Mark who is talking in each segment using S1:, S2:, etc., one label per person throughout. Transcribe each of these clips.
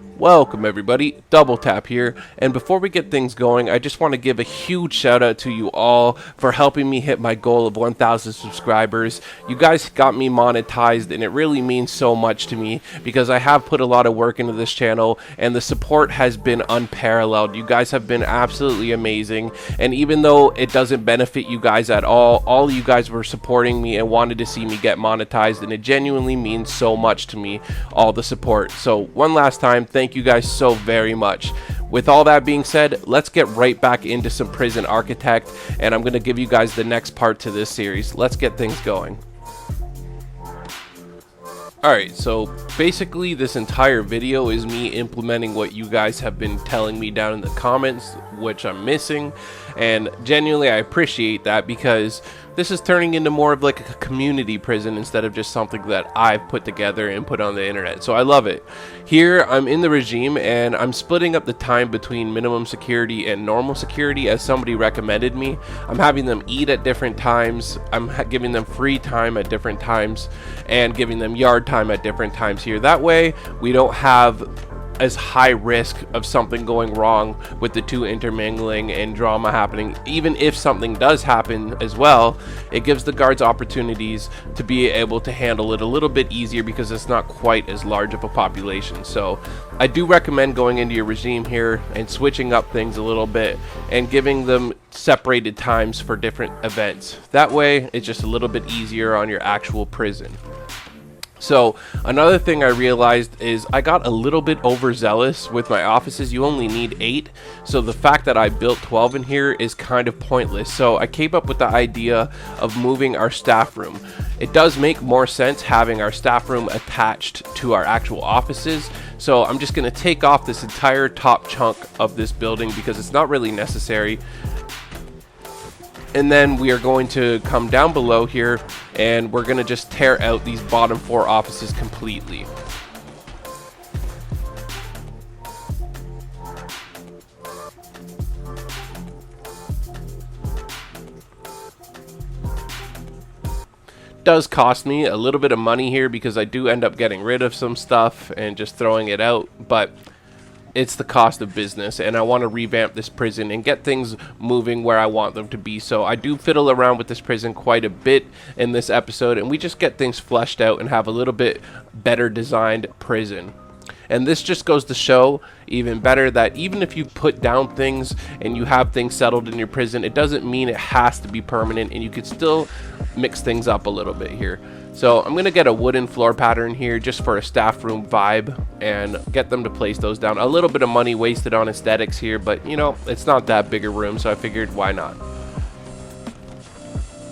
S1: Welcome everybody, Double Tap here, and before we get things going, I just want to give a huge shout out to you all for helping me hit my goal of 1,000 subscribers. You guys got me monetized, and it really means so much to me because I have put a lot of work into this channel, and the support has been unparalleled. You guys have been absolutely amazing, and even though it doesn't benefit you guys at all you guys were supporting me and wanted to see me get monetized, and it genuinely means so much to me, all the support. So one last time, thank you guys so very much. With all that being said, let's get right back into some Prison Architect, and I'm going to give you guys the next part to this series. Let's get things going. Alright, so basically this entire video is me implementing what you guys have been telling me down in the comments, which I'm missing, and genuinely I appreciate that because this is turning into more of like a community prison instead of just something that I've put together and put on the internet. So I love it. Here I'm in the regime and I'm splitting up the time between minimum security and normal security as somebody recommended me. I'm having them eat at different times. I'm giving them free time at different times and giving them yard time at different times here. That way we don't have as high risk of something going wrong with the two intermingling and drama happening. Even if something does happen as well, it gives the guards opportunities to be able to handle it a little bit easier because it's not quite as large of a population. So I do recommend going into your regime here and switching up things a little bit and giving them separated times for different events. That way it's just a little bit easier on your actual prison. So another thing I realized is I got a little bit overzealous with my offices. You only need 8, so the fact that I built 12 in here is kind of pointless. So I came up with the idea of moving our staff room. It does make more sense having our staff room attached to our actual offices. So I'm just going to take off this entire top chunk of this building because it's not really necessary. And then we are going to come down below here and we're going to just tear out these bottom 4 offices completely. Does cost me a little bit of money here because I do end up getting rid of some stuff and just throwing it out, but it's the cost of business, and I want to revamp this prison and get things moving where I want them to be. So I do fiddle around with this prison quite a bit in this episode, and we just get things fleshed out and have a little bit better designed prison. And this just goes to show even better that even if you put down things and you have things settled in your prison, it doesn't mean it has to be permanent, and you could still mix things up a little bit here. So I'm going to get a wooden floor pattern here just for a staff room vibe and get them to place those down. A little bit of money wasted on aesthetics here, but you know, it's not that big a room, so I figured why not.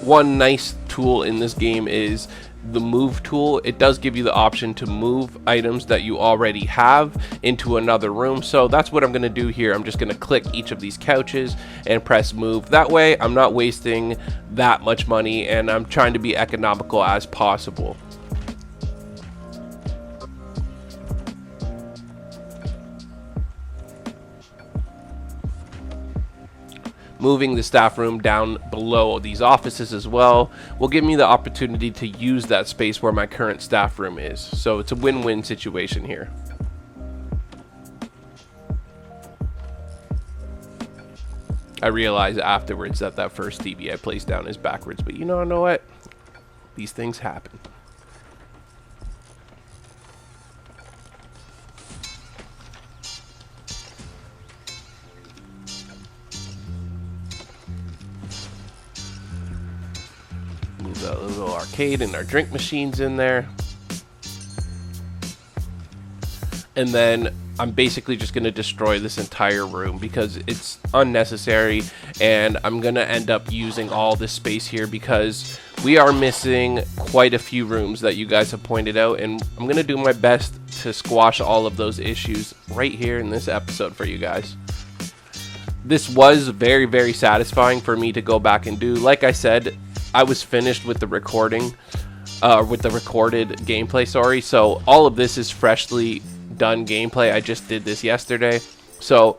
S1: One nice tool in this game is the move tool. It does give you the option to move items that you already have into another room, so that's what I'm going to do here. I'm just going to click each of these couches and press move. That way I'm not wasting that much money and I'm trying to be economical as possible. Moving the staff room down below these offices as well will give me the opportunity to use that space where my current staff room is. So it's a win-win situation here. I realized afterwards that that first TV I placed down is backwards, but you know what? These things happen. A little arcade and our drink machines in there, and then I'm basically just going to destroy this entire room because it's unnecessary, and I'm going to end up using all this space here because we are missing quite a few rooms that you guys have pointed out, and I'm going to do my best to squash all of those issues right here in this episode for you guys. This was very, very satisfying for me to go back and do. Like I said, I was finished with the recording, with the recorded gameplay, sorry. So all of this is freshly done gameplay. I just did this yesterday. So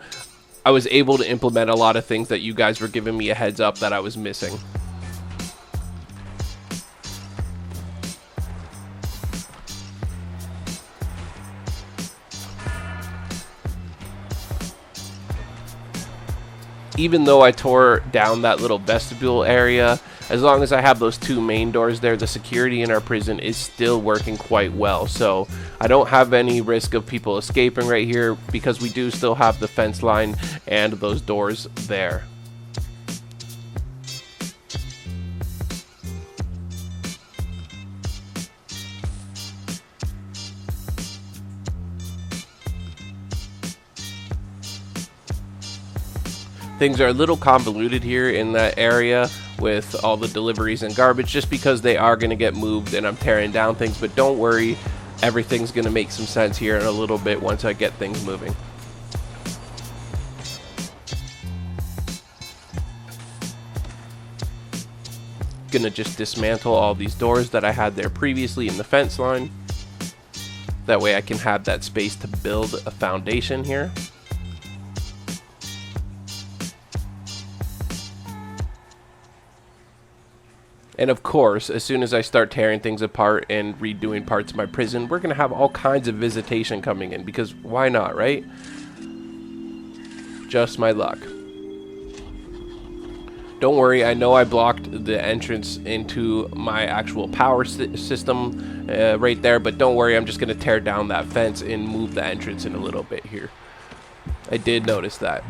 S1: I was able to implement a lot of things that you guys were giving me a heads up that I was missing. even though I tore down that little vestibule area, as long as I have those 2 main doors there, the security in our prison is still working quite well. So I don't have any risk of people escaping right here because we do still have the fence line and those doors there. Things are a little convoluted here in that area with all the deliveries and garbage, just because they are going to get moved and I'm tearing down things, but don't worry, everything's going to make some sense here in a little bit once I get things moving. Gonna just dismantle all these doors that I had there previously in the fence line. That way I can have that space to build a foundation here. And of course, as soon as I start tearing things apart and redoing parts of my prison, we're going to have all kinds of visitation coming in, because why not, right? Just my luck. Don't worry, I know I blocked the entrance into my actual power system right there, but don't worry, I'm just going to tear down that fence and move the entrance in a little bit here. I did notice that.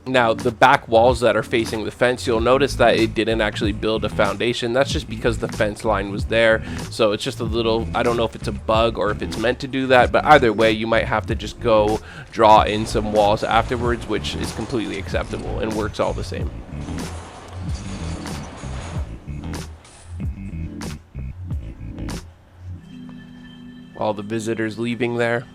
S1: Now, the back walls that are facing the fence, you'll notice that it didn't actually build a foundation. That's just because the fence line was there. So it's just a little, I don't know if it's a bug or if it's meant to do that, but either way, you might have to just go draw in some walls afterwards, which is completely acceptable and works all the same. All the visitors leaving there.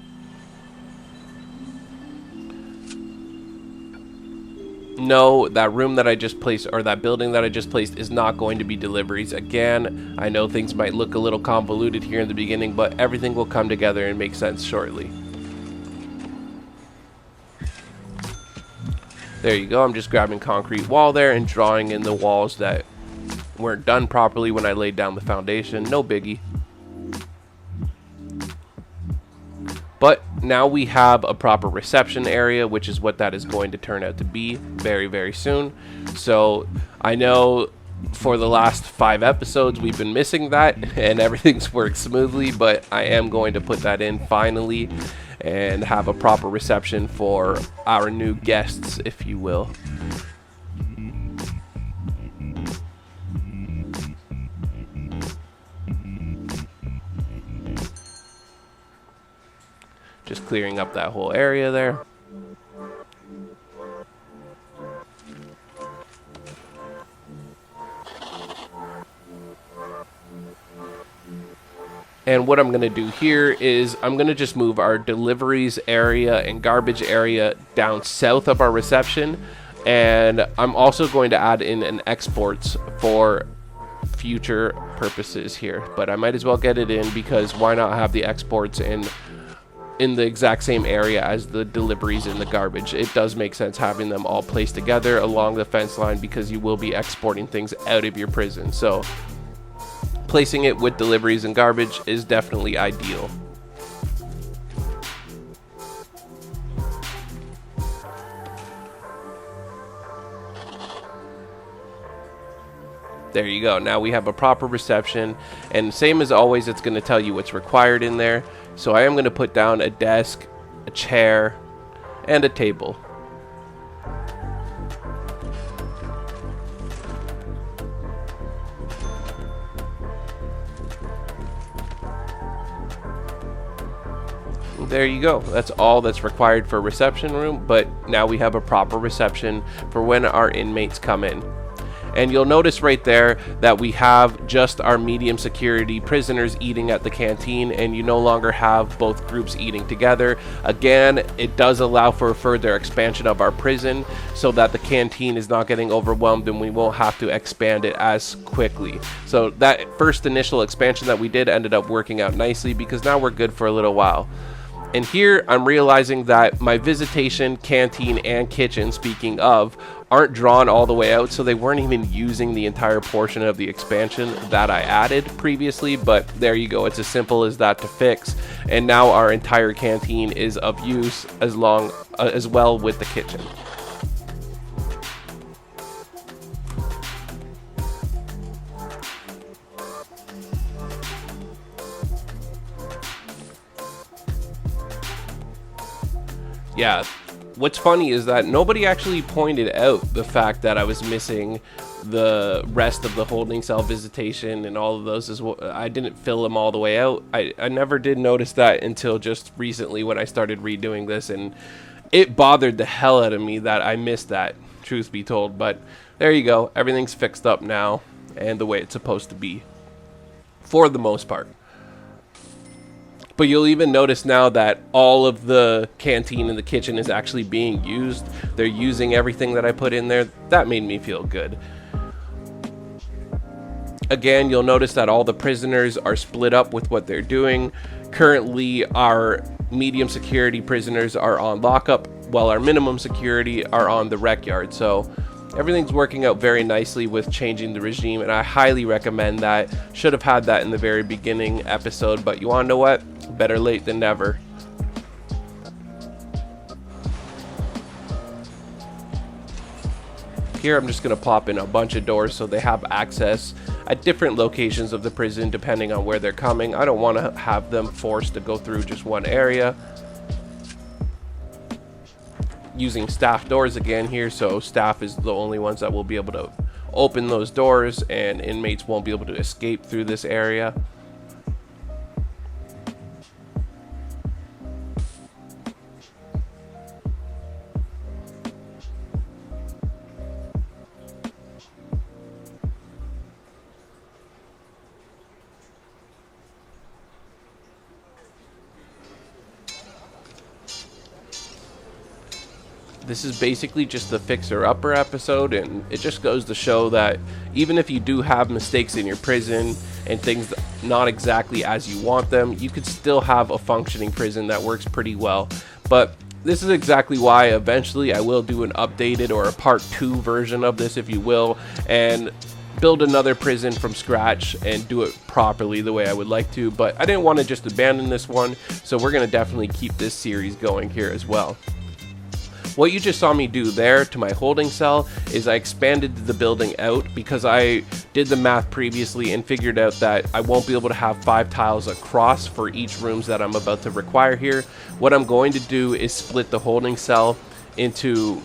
S1: No, that room that I just placed, or that building that I just placed, is not going to be deliveries. Again, I know things might look a little convoluted here in the beginning, but everything will come together and make sense shortly. There you go. I'm just grabbing concrete wall there and drawing in the walls that weren't done properly when I laid down the foundation. No biggie. But now we have a proper reception area, which is what that is going to turn out to be very, very soon. So I know for the last 5 episodes we've been missing that and everything's worked smoothly, but I am going to put that in finally and have a proper reception for our new guests, if you will. Just clearing up that whole area there. And what I'm going to do here is I'm going to just move our deliveries area and garbage area down south of our reception. And I'm also going to add in an exports for future purposes here. But I might as well get it in, because why not have the exports in the exact same area as the deliveries and the garbage. It does make sense having them all placed together along the fence line, because you will be exporting things out of your prison. So placing it with deliveries and garbage is definitely ideal. There you go. Now we have a proper reception, and same as always, it's going to tell you what's required in there. So I am going to put down a desk, a chair, and a table. There you go. That's all that's required for a reception room, but now we have a proper reception for when our inmates come in. And you'll notice right there that we have just our medium security prisoners eating at the canteen, and you no longer have both groups eating together. Again, it does allow for further expansion of our prison so that the canteen is not getting overwhelmed and we won't have to expand it as quickly. So that first initial expansion that we did ended up working out nicely, because now we're good for a little while. And here I'm realizing that my visitation, canteen, and kitchen, speaking of, aren't drawn all the way out, so they weren't even using the entire portion of the expansion that I added previously. But there you go, it's as simple as that to fix, and now our entire canteen is of use as well with the kitchen. Yeah, what's funny is that nobody actually pointed out the fact that I was missing the rest of the holding cell visitation and all of those as well. I didn't fill them all the way out. I never did notice that until just recently when I started redoing this, and it bothered the hell out of me that I missed that, truth be told. But there you go, everything's fixed up now and the way it's supposed to be for the most part. But you'll even notice now that all of the canteen in the kitchen is actually being used. They're using everything that I put in there. That made me feel good. Again, you'll notice that all the prisoners are split up with what they're doing. Currently, our medium security prisoners are on lockup, while our minimum security are on the rec yard. So everything's working out very nicely with changing the regime, and I highly recommend that. Should have had that in the very beginning episode, but you want to know what? Better late than never. Here I'm just going to pop in a bunch of doors so they have access at different locations of the prison depending on where they're coming. I don't want to have them forced to go through just one area. Using staff doors again here, so staff is the only ones that will be able to open those doors, and inmates won't be able to escape through this area. This is basically just the fixer-upper episode, and it just goes to show that even if you do have mistakes in your prison and things not exactly as you want them, you could still have a functioning prison that works pretty well. But this is exactly why eventually I will do an updated or a part 2 version of this, if you will, and build another prison from scratch and do it properly the way I would like to. But I didn't want to just abandon this one, so we're going to definitely keep this series going here as well. What you just saw me do there to my holding cell is I expanded the building out because I did the math previously and figured out that I won't be able to have 5 tiles across for each rooms that I'm about to require here. What I'm going to do is split the holding cell into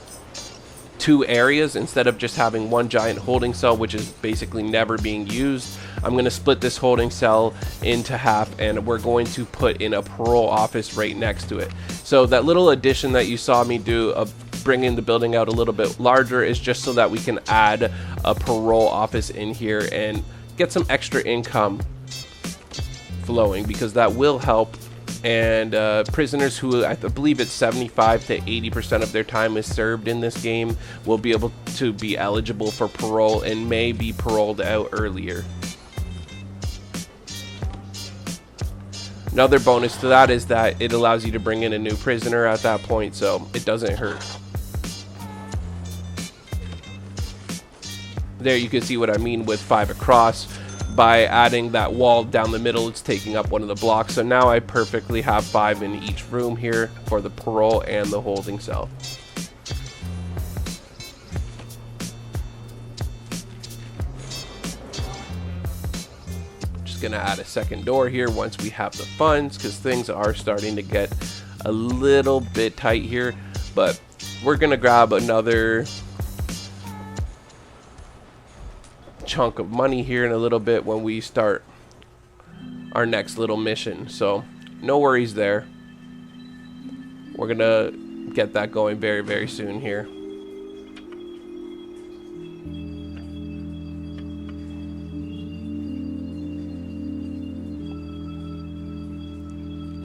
S1: 2 areas instead of just having one giant holding cell, which is basically never being used. I'm going to split this holding cell into half, and we're going to put in a parole office right next to it. So that little addition that you saw me do of bringing the building out a little bit larger is just so that we can add a parole office in here and get some extra income flowing, because that will help. And prisoners who, I believe it's 75 to 80% of their time is served in this game, will be able to be eligible for parole and may be paroled out earlier. Another bonus to that is that it allows you to bring in a new prisoner at that point, so it doesn't hurt. There you can see what I mean with 5 across. By adding that wall down the middle, it's taking up one of the blocks. So now I perfectly have 5 in each room here for the parole and the holding cell. Just gonna add a second door here once we have the funds, because things are starting to get a little bit tight here. But we're gonna grab another chunk of money here in a little bit when we start our next little mission, so no worries there. We're gonna get that going very, very soon here.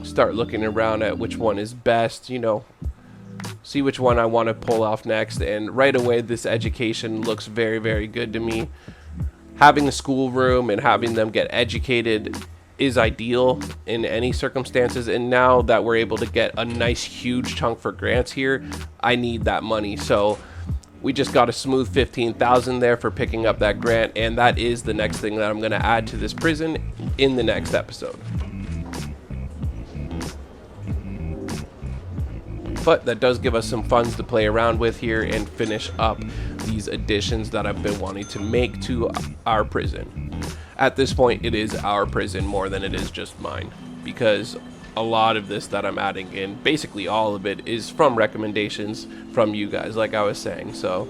S1: Start looking around at which one is best, you know, see which one I want to pull off next. And right away, this education looks very, very good to me. Having a schoolroom and having them get educated is ideal in any circumstances, and now that we're able to get a nice huge chunk for grants here, I need that money. So we just got a smooth 15,000 there for picking up that grant, and that is the next thing that I'm going to add to this prison in the next episode. But that does give us some funds to play around with here and finish up these additions that I've been wanting to make to our prison. At this point, it is our prison more than it is just mine, because a lot of this that I'm adding in, basically all of it, is from recommendations from you guys, like I was saying. So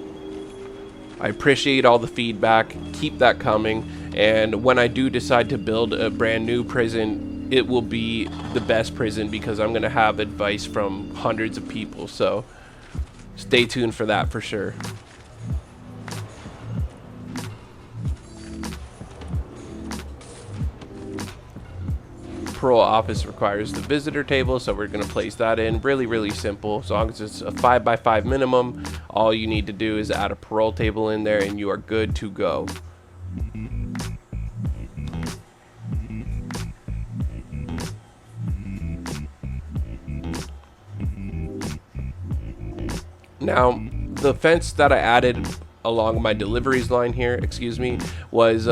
S1: I appreciate all the feedback. Keep that coming. And when I do decide to build a brand new prison, it will be the best prison, because I'm going to have advice from hundreds of people. So stay tuned for that for sure. Parole Office requires the visitor table, so we're going to place that in. Really simple. As long as it's a 5x5 minimum, all you need to do is add a parole table in there and you are good to go. Now, the fence that I added along my deliveries line here, was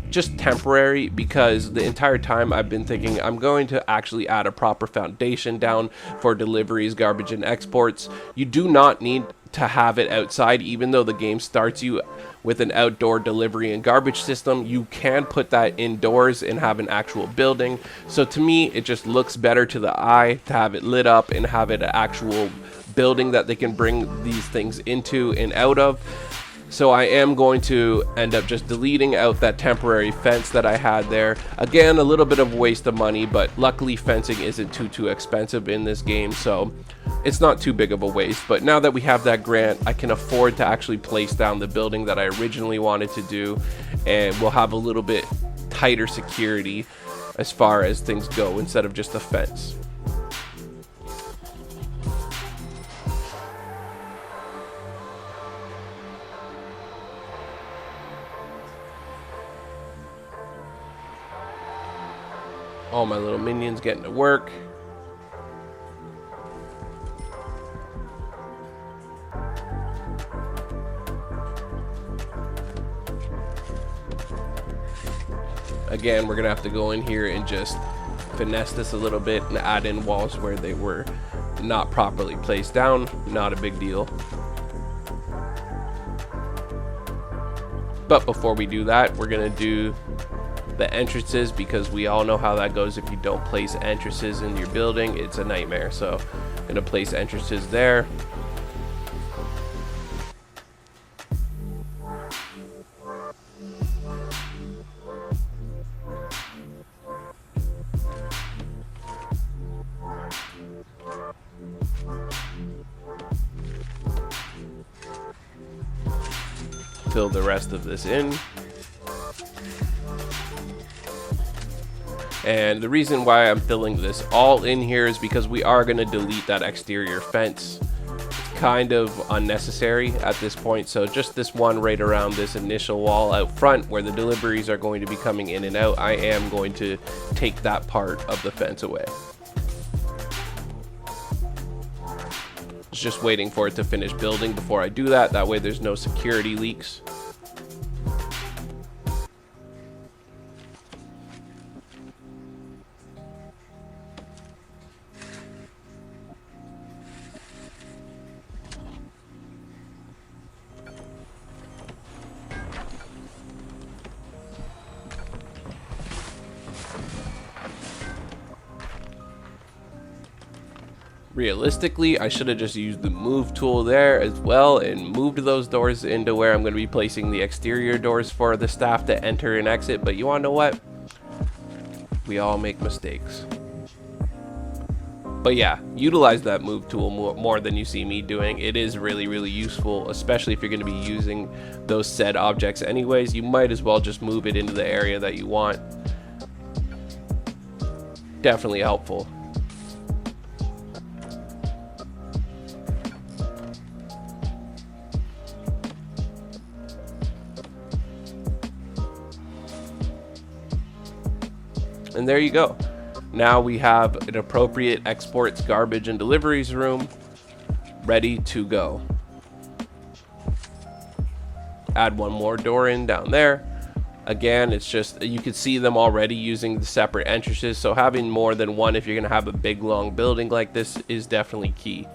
S1: just temporary, because the entire time I've been thinking I'm going to actually add a proper foundation down for deliveries, garbage, and exports. You do not need to have it outside. Even though the game starts you with an outdoor delivery and garbage system, you can put that indoors and have an actual building. So to me, it just looks better to the eye to have it lit up and have it an actual building that they can bring these things into and out of. So I am going to end up just deleting out that temporary fence that I had there. Again, a little bit of waste of money, but luckily fencing isn't too expensive in this game, so it's not too big of a waste. But now that we have that grant, I can afford to actually place down the building that I originally wanted to do, and we'll have a little bit tighter security as far as things go, instead of just a fence. All my little minions getting to work. Again, we're gonna have to go in here and just finesse this a little bit and add in walls where they were not properly placed down. Not a big deal. But before we do that, we're gonna do the entrances, because we all know how that goes. If you don't place entrances in your building, it's a nightmare. So I'm gonna place entrances there. Fill the rest of this in. And the reason why I'm filling this all in here is because we are going to delete that exterior fence. It's kind of unnecessary at this point, so just this one right around this initial wall out front where the deliveries are going to be coming in and out, I am going to take that part of the fence away. Just waiting for it to finish building before I do that. That way there's no security leaks. Realistically, I should have just used the move tool there as well and moved those doors into where I'm going to be placing the exterior doors for the staff to enter and exit. But you want to know what? We all make mistakes. But yeah, utilize that move tool more than you see me doing. It is really useful, especially if you're going to be using those said objects anyways. You might as well just move it into the area that you want. Definitely helpful. And there you go. Now we have an appropriate exports, garbage, and deliveries room ready to go. Add one more door in down there. Again, it's just, you can see them already using the separate entrances, so having more than one if you're going to have a big long building like this is definitely key.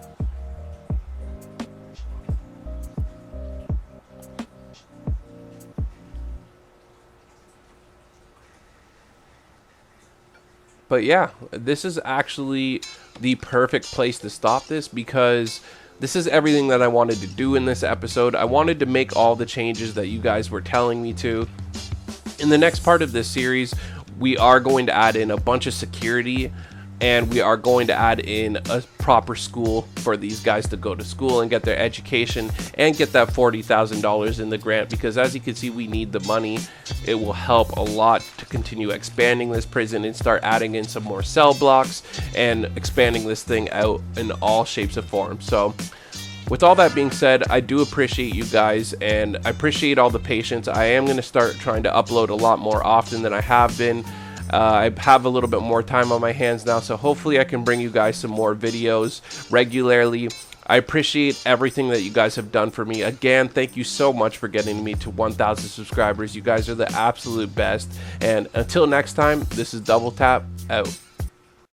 S1: But yeah, this is actually the perfect place to stop this, because this is everything that I wanted to do in this episode. I wanted to make all the changes that you guys were telling me to. In the next part of this series, we are going to add in a bunch of security, and we are going to add in a proper school for these guys to go to school and get their education and get that $40,000 in the grant, because as you can see, we need the money. It will help a lot to continue expanding this prison and start adding in some more cell blocks and expanding this thing out in all shapes and forms. So with all that being said, I do appreciate you guys, and I appreciate all the patience. I am going to start trying to upload a lot more often than I have been. I have a little bit more time on my hands now, so hopefully I can bring you guys some more videos regularly. I appreciate everything that you guys have done for me. Again, thank you so much for getting me to 1,000 subscribers. You guys are the absolute best. And until next time, this is Double Tap out.